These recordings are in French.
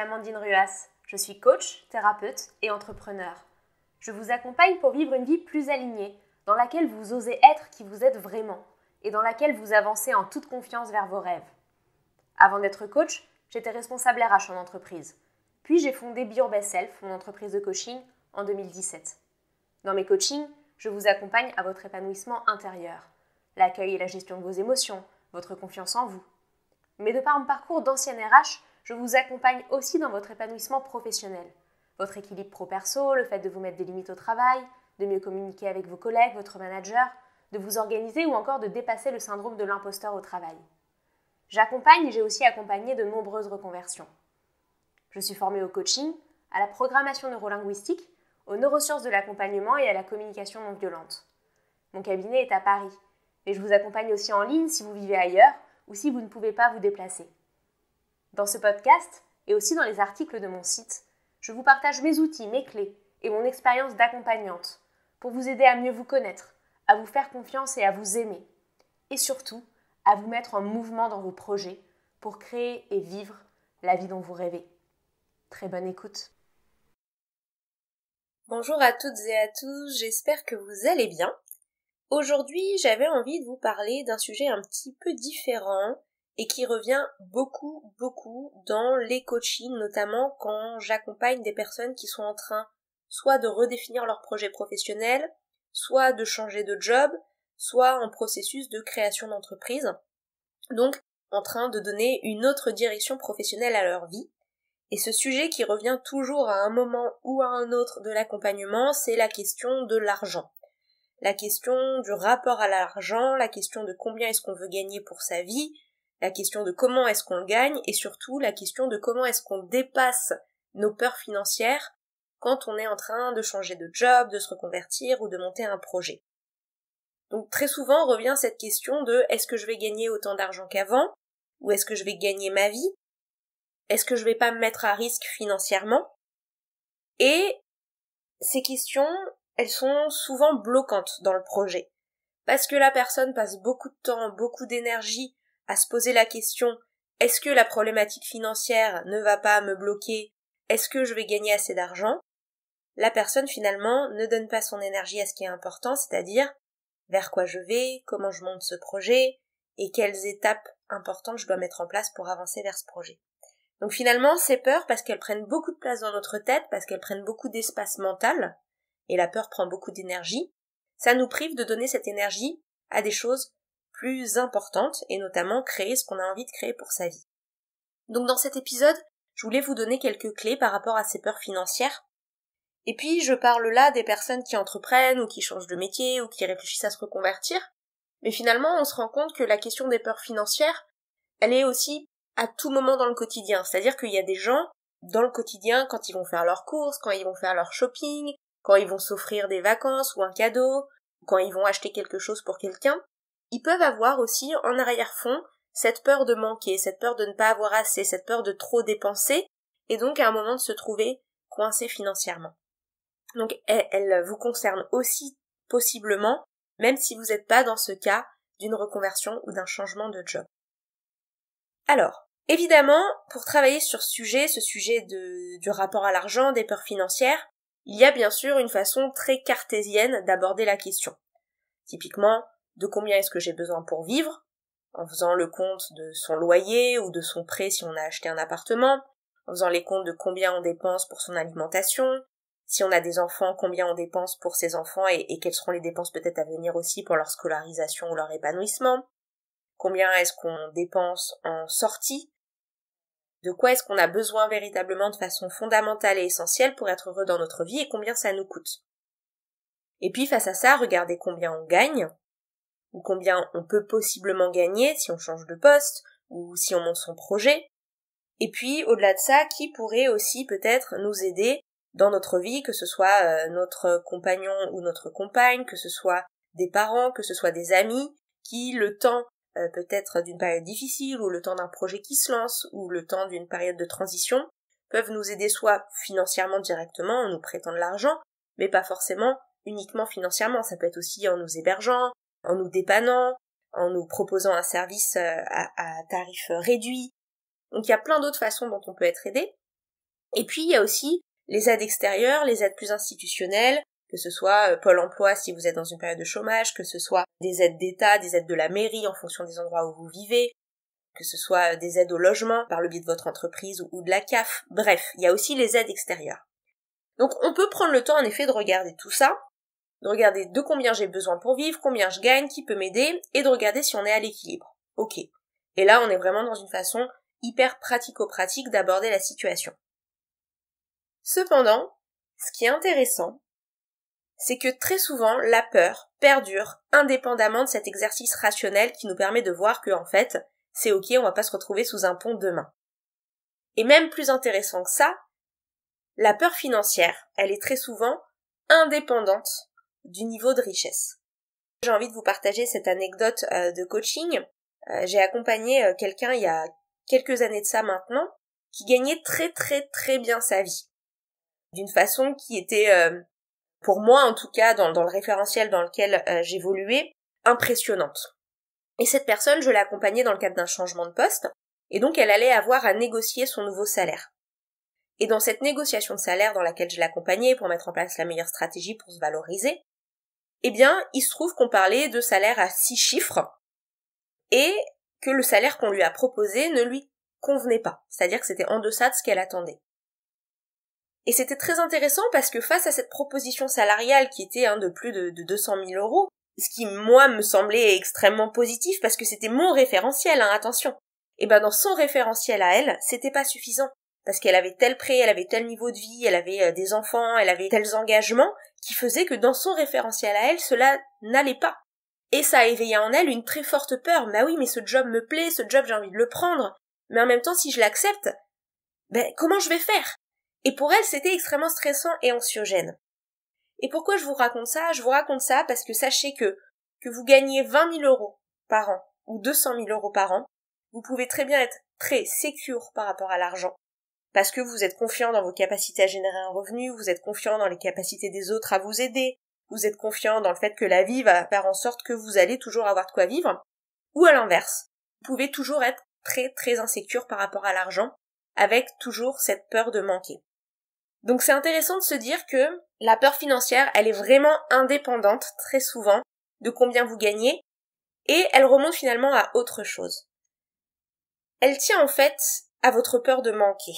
Amandine Ruas. Je suis coach, thérapeute et entrepreneur. Je vous accompagne pour vivre une vie plus alignée, dans laquelle vous osez être qui vous êtes vraiment et dans laquelle vous avancez en toute confiance vers vos rêves. Avant d'être coach, j'étais responsable RH en entreprise. Puis j'ai fondé Be Your Best Self, mon entreprise de coaching, en 2017. Dans mes coachings, je vous accompagne à votre épanouissement intérieur, l'accueil et la gestion de vos émotions, votre confiance en vous. Mais de par mon parcours d'ancienne RH, je vous accompagne aussi dans votre épanouissement professionnel, votre équilibre pro-perso, le fait de vous mettre des limites au travail, de mieux communiquer avec vos collègues, votre manager, de vous organiser ou encore de dépasser le syndrome de l'imposteur au travail. J'accompagne et j'ai aussi accompagné de nombreuses reconversions. Je suis formée au coaching, à la programmation neurolinguistique, aux neurosciences de l'accompagnement et à la communication non violente. Mon cabinet est à Paris, mais je vous accompagne aussi en ligne si vous vivez ailleurs ou si vous ne pouvez pas vous déplacer. Dans ce podcast, et aussi dans les articles de mon site, je vous partage mes outils, mes clés et mon expérience d'accompagnante pour vous aider à mieux vous connaître, à vous faire confiance et à vous aimer. Et surtout, à vous mettre en mouvement dans vos projets pour créer et vivre la vie dont vous rêvez. Très bonne écoute. Bonjour à toutes et à tous, j'espère que vous allez bien. Aujourd'hui, j'avais envie de vous parler d'un sujet un petit peu différent et qui revient beaucoup dans les coachings, notamment quand j'accompagne des personnes qui sont en train soit de redéfinir leur projet professionnel, soit de changer de job, soit en processus de création d'entreprise, donc en train de donner une autre direction professionnelle à leur vie. Et ce sujet qui revient toujours à un moment ou à un autre de l'accompagnement, c'est la question de l'argent. La question du rapport à l'argent, la question de combien est-ce qu'on veut gagner pour sa vie, la question de comment est-ce qu'on le gagne et surtout la question de comment est-ce qu'on dépasse nos peurs financières quand on est en train de changer de job, de se reconvertir ou de monter un projet. Donc très souvent revient cette question de est-ce que je vais gagner autant d'argent qu'avant ou est-ce que je vais gagner ma vie? Est-ce que je vais pas me mettre à risque financièrement? Et ces questions, elles sont souvent bloquantes dans le projet. Parce que la personne passe beaucoup de temps, beaucoup d'énergie à se poser la question est-ce que la problématique financière ne va pas me bloquer? Est-ce que je vais gagner assez d'argent? La personne finalement ne donne pas son énergie à ce qui est important, c'est-à-dire vers quoi je vais, comment je monte ce projet et quelles étapes importantes je dois mettre en place pour avancer vers ce projet. Donc finalement, ces peurs, parce qu'elles prennent beaucoup de place dans notre tête, parce qu'elles prennent beaucoup d'espace mental, et la peur prend beaucoup d'énergie, ça nous prive de donner cette énergie à des choses plus importantes, et notamment créer ce qu'on a envie de créer pour sa vie. Donc dans cet épisode, je voulais vous donner quelques clés par rapport à ces peurs financières, et puis je parle là des personnes qui entreprennent, ou qui changent de métier, ou qui réfléchissent à se reconvertir, mais finalement on se rend compte que la question des peurs financières, elle est aussi à tout moment dans le quotidien. C'est-à-dire qu'il y a des gens, dans le quotidien, quand ils vont faire leurs courses, quand ils vont faire leur shopping, quand ils vont s'offrir des vacances ou un cadeau, quand ils vont acheter quelque chose pour quelqu'un, ils peuvent avoir aussi en arrière-fond cette peur de manquer, cette peur de ne pas avoir assez, cette peur de trop dépenser, et donc à un moment de se trouver coincé financièrement. Donc elle vous concerne aussi possiblement, même si vous n'êtes pas dans ce cas d'une reconversion ou d'un changement de job. Alors, évidemment, pour travailler sur ce sujet du rapport à l'argent, des peurs financières, il y a bien sûr une façon très cartésienne d'aborder la question. Typiquement, de combien est-ce que j'ai besoin pour vivre, en faisant le compte de son loyer ou de son prêt si on a acheté un appartement, en faisant les comptes de combien on dépense pour son alimentation, si on a des enfants, combien on dépense pour ses enfants et quelles seront les dépenses peut-être à venir aussi pour leur scolarisation ou leur épanouissement. Combien est-ce qu'on dépense en sortie? De quoi est-ce qu'on a besoin véritablement de façon fondamentale et essentielle pour être heureux dans notre vie et combien ça nous coûte? Et puis face à ça, regardez combien on gagne, ou combien on peut possiblement gagner si on change de poste, ou si on monte son projet. Et puis au-delà de ça, qui pourrait aussi peut-être nous aider dans notre vie, que ce soit notre compagnon ou notre compagne, que ce soit des parents, que ce soit des amis, qui le temps peut-être d'une période difficile, ou le temps d'un projet qui se lance, ou le temps d'une période de transition, peuvent nous aider soit financièrement directement en nous prêtant de l'argent, mais pas forcément uniquement financièrement, ça peut être aussi en nous hébergeant, en nous dépannant, en nous proposant un service à tarif réduit. Donc il y a plein d'autres façons dont on peut être aidé, Et puis il y a aussi les aides extérieures, les aides plus institutionnelles, que ce soit Pôle emploi si vous êtes dans une période de chômage, que ce soit des aides d'État, des aides de la mairie en fonction des endroits où vous vivez, que ce soit des aides au logement par le biais de votre entreprise ou de la CAF. Bref, il y a aussi les aides extérieures. Donc on peut prendre le temps en effet de regarder tout ça, de regarder de combien j'ai besoin pour vivre, combien je gagne, qui peut m'aider, et de regarder si on est à l'équilibre. Ok. Et là on est vraiment dans une façon hyper pratico-pratique d'aborder la situation. Cependant, ce qui est intéressant, c'est que très souvent la peur perdure indépendamment de cet exercice rationnel qui nous permet de voir que en fait, c'est ok, on va pas se retrouver sous un pont demain. Et même plus intéressant que ça, la peur financière, elle est très souvent indépendante du niveau de richesse. J'ai envie de vous partager cette anecdote de coaching. J'ai accompagné quelqu'un il y a quelques années de ça maintenant, qui gagnait très très très bien sa vie. D'une façon qui était, pour moi en tout cas, dans le référentiel dans lequel j'évoluais, impressionnante. Et cette personne, je l'ai accompagnée dans le cadre d'un changement de poste, et donc elle allait avoir à négocier son nouveau salaire. Et dans cette négociation de salaire dans laquelle je l'accompagnais pour mettre en place la meilleure stratégie pour se valoriser, eh bien, il se trouve qu'on parlait de salaire à 6 chiffres, et que le salaire qu'on lui a proposé ne lui convenait pas, c'est-à-dire que c'était en deçà de ce qu'elle attendait. Et c'était très intéressant parce que face à cette proposition salariale qui était de plus de 200 000 euros, ce qui moi me semblait extrêmement positif parce que c'était mon référentiel, attention. Et ben dans son référentiel à elle, c'était pas suffisant. Parce qu'elle avait tel prêt, elle avait tel niveau de vie, elle avait des enfants, elle avait tels engagements, qui faisaient que dans son référentiel à elle, cela n'allait pas. Et ça a éveillé en elle une très forte peur. Bah oui, mais ce job me plaît, ce job j'ai envie de le prendre. Mais en même temps, si je l'accepte, comment je vais faire? Et pour elle, c'était extrêmement stressant et anxiogène. Et pourquoi je vous raconte ça? Je vous raconte ça parce que sachez que vous gagnez 20 000 euros par an ou 200 000 euros par an, vous pouvez très bien être très sécure par rapport à l'argent. Parce que vous êtes confiant dans vos capacités à générer un revenu, vous êtes confiant dans les capacités des autres à vous aider, vous êtes confiant dans le fait que la vie va faire en sorte que vous allez toujours avoir de quoi vivre, ou à l'inverse, vous pouvez toujours être très très insécure par rapport à l'argent, avec toujours cette peur de manquer. Donc c'est intéressant de se dire que la peur financière, elle est vraiment indépendante très souvent de combien vous gagnez, et elle remonte finalement à autre chose. Elle tient en fait à votre peur de manquer.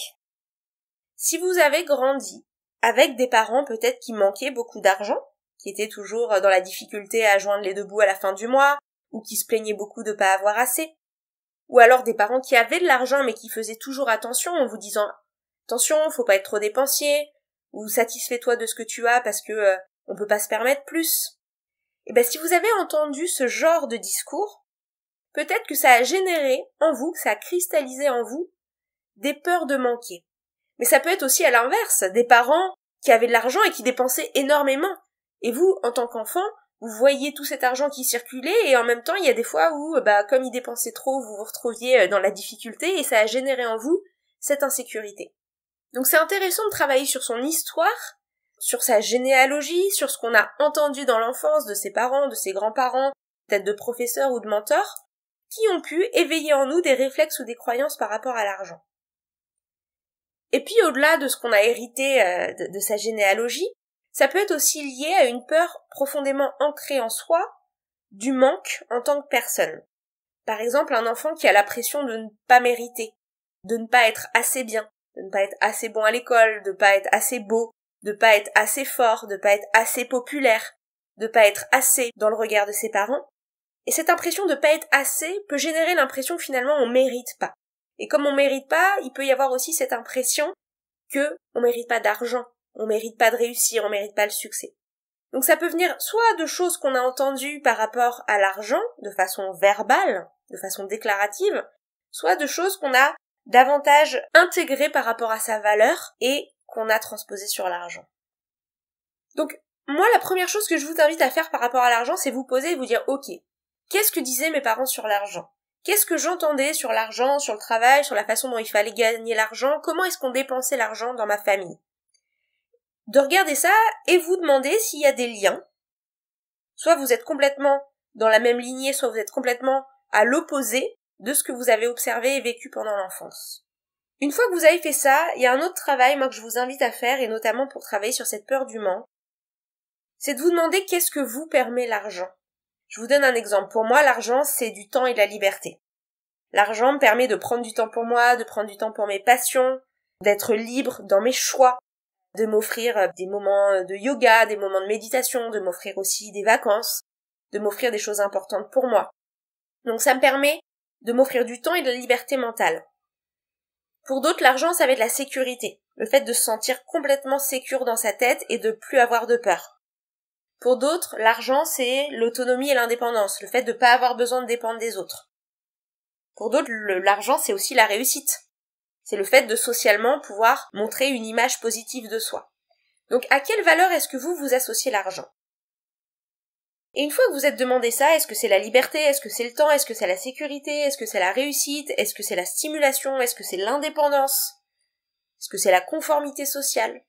Si vous avez grandi avec des parents peut-être qui manquaient beaucoup d'argent, qui étaient toujours dans la difficulté à joindre les deux bouts à la fin du mois, ou qui se plaignaient beaucoup de pas avoir assez, ou alors des parents qui avaient de l'argent mais qui faisaient toujours attention en vous disant « Attention, faut pas être trop dépensier », ou « Satisfais-toi de ce que tu as parce que on peut pas se permettre plus ». Et si vous avez entendu ce genre de discours, peut-être que ça a généré en vous, ça a cristallisé en vous des peurs de manquer. Mais ça peut être aussi à l'inverse, des parents qui avaient de l'argent et qui dépensaient énormément. Et vous, en tant qu'enfant, vous voyez tout cet argent qui circulait et en même temps, il y a des fois où, comme ils dépensaient trop, vous vous retrouviez dans la difficulté et ça a généré en vous cette insécurité. Donc c'est intéressant de travailler sur son histoire, sur sa généalogie, sur ce qu'on a entendu dans l'enfance de ses parents, de ses grands-parents, peut-être de professeurs ou de mentors, qui ont pu éveiller en nous des réflexes ou des croyances par rapport à l'argent. Et puis au-delà de ce qu'on a hérité de sa généalogie, ça peut être aussi lié à une peur profondément ancrée en soi du manque en tant que personne. Par exemple, un enfant qui a la pression de ne pas mériter, de ne pas être assez bien, de ne pas être assez bon à l'école, de ne pas être assez beau, de ne pas être assez fort, de ne pas être assez populaire, de ne pas être assez dans le regard de ses parents. Et cette impression de ne pas être assez peut générer l'impression que finalement on mérite pas. Et comme on mérite pas, il peut y avoir aussi cette impression que on mérite pas d'argent, on mérite pas de réussir, on mérite pas le succès. Donc ça peut venir soit de choses qu'on a entendues par rapport à l'argent, de façon verbale, de façon déclarative, soit de choses qu'on a davantage intégrées par rapport à sa valeur et qu'on a transposées sur l'argent. Donc moi la première chose que je vous invite à faire par rapport à l'argent, c'est vous poser et vous dire ok, qu'est-ce que disaient mes parents sur l'argent ? Qu'est-ce que j'entendais sur l'argent, sur le travail, sur la façon dont il fallait gagner l'argent? Comment est-ce qu'on dépensait l'argent dans ma famille? De regarder ça et vous demander s'il y a des liens. Soit vous êtes complètement dans la même lignée, soit vous êtes complètement à l'opposé de ce que vous avez observé et vécu pendant l'enfance. Une fois que vous avez fait ça, il y a un autre travail, moi, que je vous invite à faire, et notamment pour travailler sur cette peur du manque, c'est de vous demander qu'est-ce que vous permet l'argent. Je vous donne un exemple. Pour moi, l'argent, c'est du temps et de la liberté. L'argent me permet de prendre du temps pour moi, de prendre du temps pour mes passions, d'être libre dans mes choix, de m'offrir des moments de yoga, des moments de méditation, de m'offrir aussi des vacances, de m'offrir des choses importantes pour moi. Donc ça me permet de m'offrir du temps et de la liberté mentale. Pour d'autres, l'argent, ça va être la sécurité, le fait de se sentir complètement sécure dans sa tête et de plus avoir de peur. Pour d'autres, l'argent, c'est l'autonomie et l'indépendance, le fait de ne pas avoir besoin de dépendre des autres. Pour d'autres, l'argent, c'est aussi la réussite. C'est le fait de socialement pouvoir montrer une image positive de soi. Donc, à quelle valeur est-ce que vous associez l'argent? Et une fois que vous êtes demandé ça, est-ce que c'est la liberté, est-ce que c'est le temps, est-ce que c'est la sécurité, est-ce que c'est la réussite, est-ce que c'est la stimulation, est-ce que c'est l'indépendance, est-ce que c'est la conformité sociale?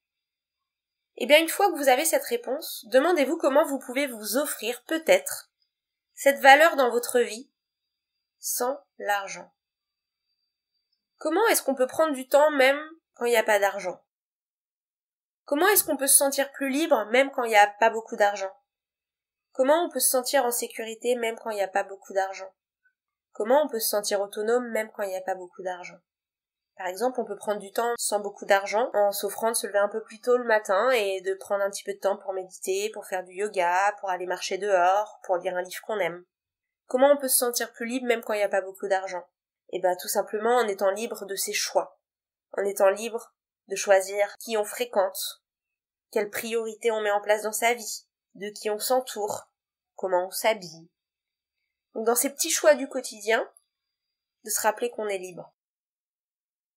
Eh bien, une fois que vous avez cette réponse, demandez-vous comment vous pouvez vous offrir, peut-être, cette valeur dans votre vie, sans l'argent. Comment est-ce qu'on peut prendre du temps même quand il n'y a pas d'argent? Comment est-ce qu'on peut se sentir plus libre même quand il n'y a pas beaucoup d'argent? Comment on peut se sentir en sécurité même quand il n'y a pas beaucoup d'argent? Comment on peut se sentir autonome même quand il n'y a pas beaucoup d'argent? Par exemple, on peut prendre du temps sans beaucoup d'argent en s'offrant de se lever un peu plus tôt le matin et de prendre un petit peu de temps pour méditer, pour faire du yoga, pour aller marcher dehors, pour lire un livre qu'on aime. Comment on peut se sentir plus libre même quand il n'y a pas beaucoup d'argent? Eh ben, tout simplement en étant libre de ses choix, en étant libre de choisir qui on fréquente, quelles priorités on met en place dans sa vie, de qui on s'entoure, comment on s'habille. Donc dans ces petits choix du quotidien, de se rappeler qu'on est libre.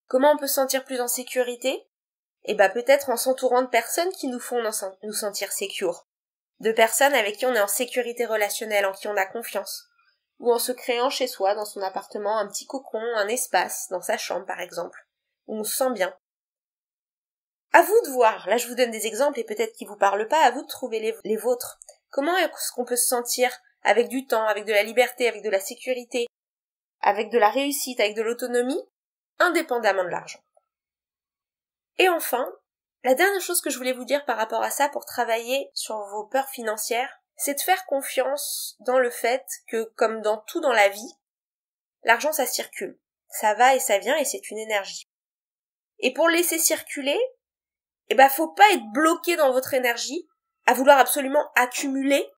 Comment on peut se sentir plus en sécurité? Eh ben peut-être en s'entourant de personnes qui nous font nous sentir secure, de personnes avec qui on est en sécurité relationnelle, en qui on a confiance, ou en se créant chez soi, dans son appartement, un petit cocon, un espace, dans sa chambre par exemple, où on se sent bien. À vous de voir, là je vous donne des exemples et peut-être qu'ils vous parlent pas, à vous de trouver les vôtres. Comment est-ce qu'on peut se sentir avec du temps, avec de la liberté, avec de la sécurité, avec de la réussite, avec de l'autonomie, indépendamment de l'argent? Et enfin, la dernière chose que je voulais vous dire par rapport à ça pour travailler sur vos peurs financières, c'est de faire confiance dans le fait que, comme dans tout dans la vie, l'argent ça circule. Ça va et ça vient et c'est une énergie. Et pour le laisser circuler, eh ben faut pas être bloqué dans votre énergie, à vouloir absolument accumuler.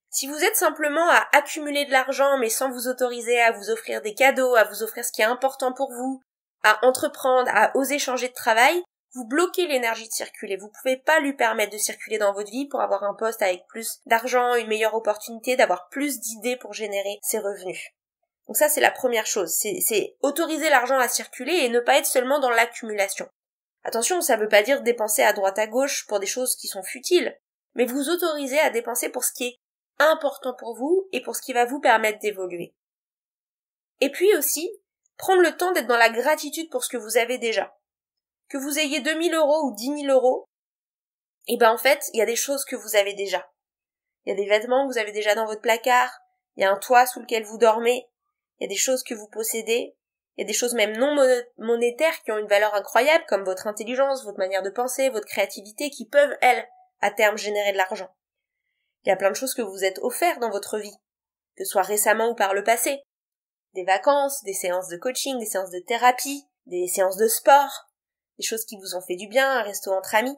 Si vous êtes simplement à accumuler de l'argent mais sans vous autoriser à vous offrir des cadeaux, à vous offrir ce qui est important pour vous, à entreprendre, à oser changer de travail, vous bloquez l'énergie de circuler. Vous pouvez pas lui permettre de circuler dans votre vie pour avoir un poste avec plus d'argent, une meilleure opportunité, d'avoir plus d'idées pour générer ses revenus. Donc ça, c'est la première chose. C'est autoriser l'argent à circuler et ne pas être seulement dans l'accumulation. Attention, ça veut pas dire dépenser à droite à gauche pour des choses qui sont futiles, mais vous autorisez à dépenser pour ce qui est important pour vous et pour ce qui va vous permettre d'évoluer. Et puis aussi, prendre le temps d'être dans la gratitude pour ce que vous avez déjà. Que vous ayez 2000 € ou 10 000 €, et ben en fait, il y a des choses que vous avez déjà. Il y a des vêtements que vous avez déjà dans votre placard, il y a un toit sous lequel vous dormez, il y a des choses que vous possédez, il y a des choses même non monétaires qui ont une valeur incroyable, comme votre intelligence, votre manière de penser, votre créativité, qui peuvent, elles, à terme, générer de l'argent. Il y a plein de choses que vous êtes offerts dans votre vie, que ce soit récemment ou par le passé. Des vacances, des séances de coaching, des séances de thérapie, des séances de sport, des choses qui vous ont fait du bien, un resto entre amis.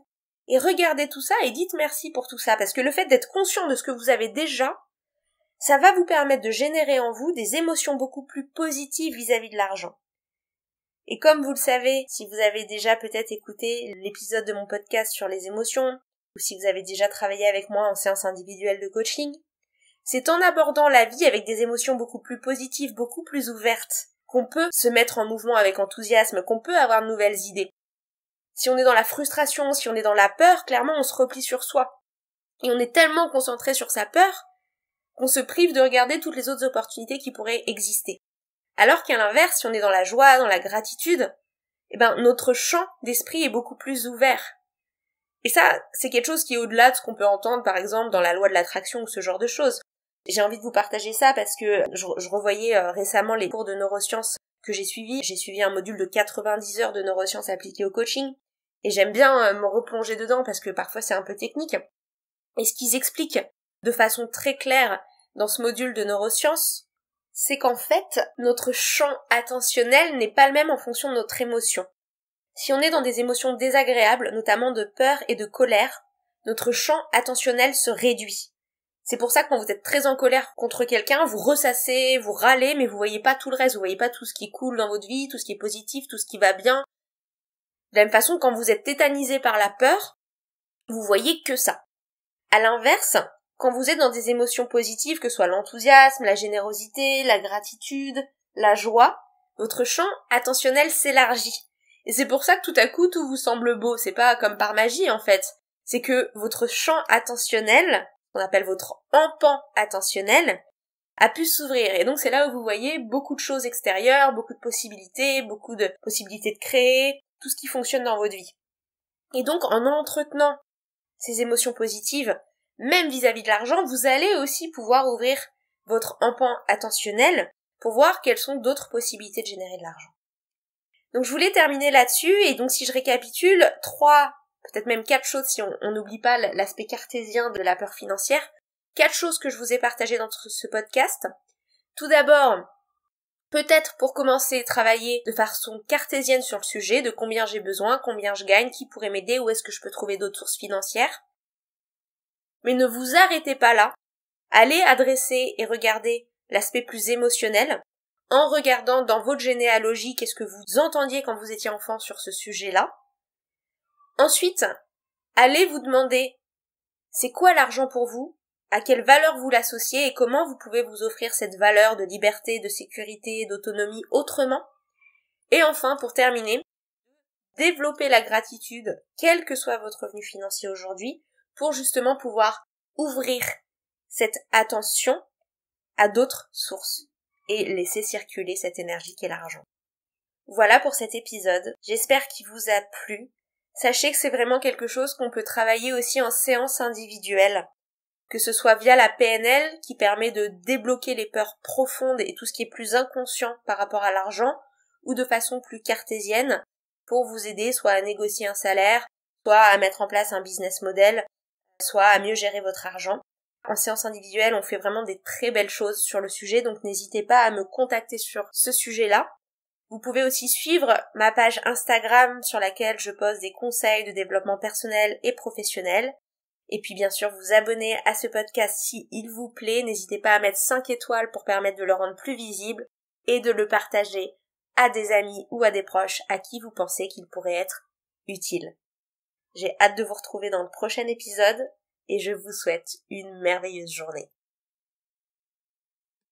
Et regardez tout ça et dites merci pour tout ça, parce que le fait d'être conscient de ce que vous avez déjà, ça va vous permettre de générer en vous des émotions beaucoup plus positives vis-à-vis de l'argent. Et comme vous le savez, si vous avez déjà peut-être écouté l'épisode de mon podcast sur les émotions, ou si vous avez déjà travaillé avec moi en séance individuelle de coaching, c'est en abordant la vie avec des émotions beaucoup plus positives, beaucoup plus ouvertes, qu'on peut se mettre en mouvement avec enthousiasme, qu'on peut avoir de nouvelles idées. Si on est dans la frustration, si on est dans la peur, clairement on se replie sur soi. Et on est tellement concentré sur sa peur qu'on se prive de regarder toutes les autres opportunités qui pourraient exister. Alors qu'à l'inverse, si on est dans la joie, dans la gratitude, eh ben notre champ d'esprit est beaucoup plus ouvert. Et ça, c'est quelque chose qui est au-delà de ce qu'on peut entendre par exemple dans la loi de l'attraction ou ce genre de choses. J'ai envie de vous partager ça parce que je revoyais récemment les cours de neurosciences que j'ai suivi. J'ai suivi un module de 90 heures de neurosciences appliquées au coaching, et j'aime bien me replonger dedans parce que parfois c'est un peu technique. Et ce qu'ils expliquent de façon très claire dans ce module de neurosciences, c'est qu'en fait, notre champ attentionnel n'est pas le même en fonction de notre émotion. Si on est dans des émotions désagréables, notamment de peur et de colère, notre champ attentionnel se réduit. C'est pour ça que quand vous êtes très en colère contre quelqu'un, vous ressassez, vous râlez, mais vous voyez pas tout le reste, vous voyez pas tout ce qui est cool dans votre vie, tout ce qui est positif, tout ce qui va bien. De la même façon, quand vous êtes tétanisé par la peur, vous voyez que ça. À l'inverse, quand vous êtes dans des émotions positives, que ce soit l'enthousiasme, la générosité, la gratitude, la joie, votre champ attentionnel s'élargit. Et c'est pour ça que tout à coup, tout vous semble beau. C'est pas comme par magie, en fait. C'est que votre champ attentionnel, qu'on appelle votre empan attentionnel, a pu s'ouvrir. Et donc c'est là où vous voyez beaucoup de choses extérieures, beaucoup de possibilités de créer, tout ce qui fonctionne dans votre vie. Et donc en entretenant ces émotions positives, même vis-à-vis de l'argent, vous allez aussi pouvoir ouvrir votre empan attentionnel pour voir quelles sont d'autres possibilités de générer de l'argent. Donc je voulais terminer là-dessus, et donc si je récapitule, 3, peut-être même 4 choses si on n'oublie pas l'aspect cartésien de la peur financière, 4 choses que je vous ai partagées dans ce podcast. Tout d'abord, peut-être pour commencer, travailler de façon cartésienne sur le sujet, de combien j'ai besoin, combien je gagne, qui pourrait m'aider, où est-ce que je peux trouver d'autres sources financières. Mais ne vous arrêtez pas là. Allez adresser et regarder l'aspect plus émotionnel, en regardant dans votre généalogie qu'est-ce que vous entendiez quand vous étiez enfant sur ce sujet-là. Ensuite, allez vous demander c'est quoi l'argent pour vous, à quelle valeur vous l'associez et comment vous pouvez vous offrir cette valeur de liberté, de sécurité, d'autonomie autrement. Et enfin, pour terminer, développez la gratitude, quel que soit votre revenu financier aujourd'hui, pour justement pouvoir ouvrir cette attention à d'autres sources et laisser circuler cette énergie qu'est l'argent. Voilà pour cet épisode, j'espère qu'il vous a plu. Sachez que c'est vraiment quelque chose qu'on peut travailler aussi en séance individuelle, que ce soit via la PNL qui permet de débloquer les peurs profondes et tout ce qui est plus inconscient par rapport à l'argent, ou de façon plus cartésienne pour vous aider soit à négocier un salaire, soit à mettre en place un business model, soit à mieux gérer votre argent. En séance individuelle, on fait vraiment des très belles choses sur le sujet, donc n'hésitez pas à me contacter sur ce sujet-là. Vous pouvez aussi suivre ma page Instagram sur laquelle je poste des conseils de développement personnel et professionnel. Et puis bien sûr, vous abonner à ce podcast si il vous plaît. N'hésitez pas à mettre 5 étoiles pour permettre de le rendre plus visible et de le partager à des amis ou à des proches à qui vous pensez qu'il pourrait être utile. J'ai hâte de vous retrouver dans le prochain épisode et je vous souhaite une merveilleuse journée.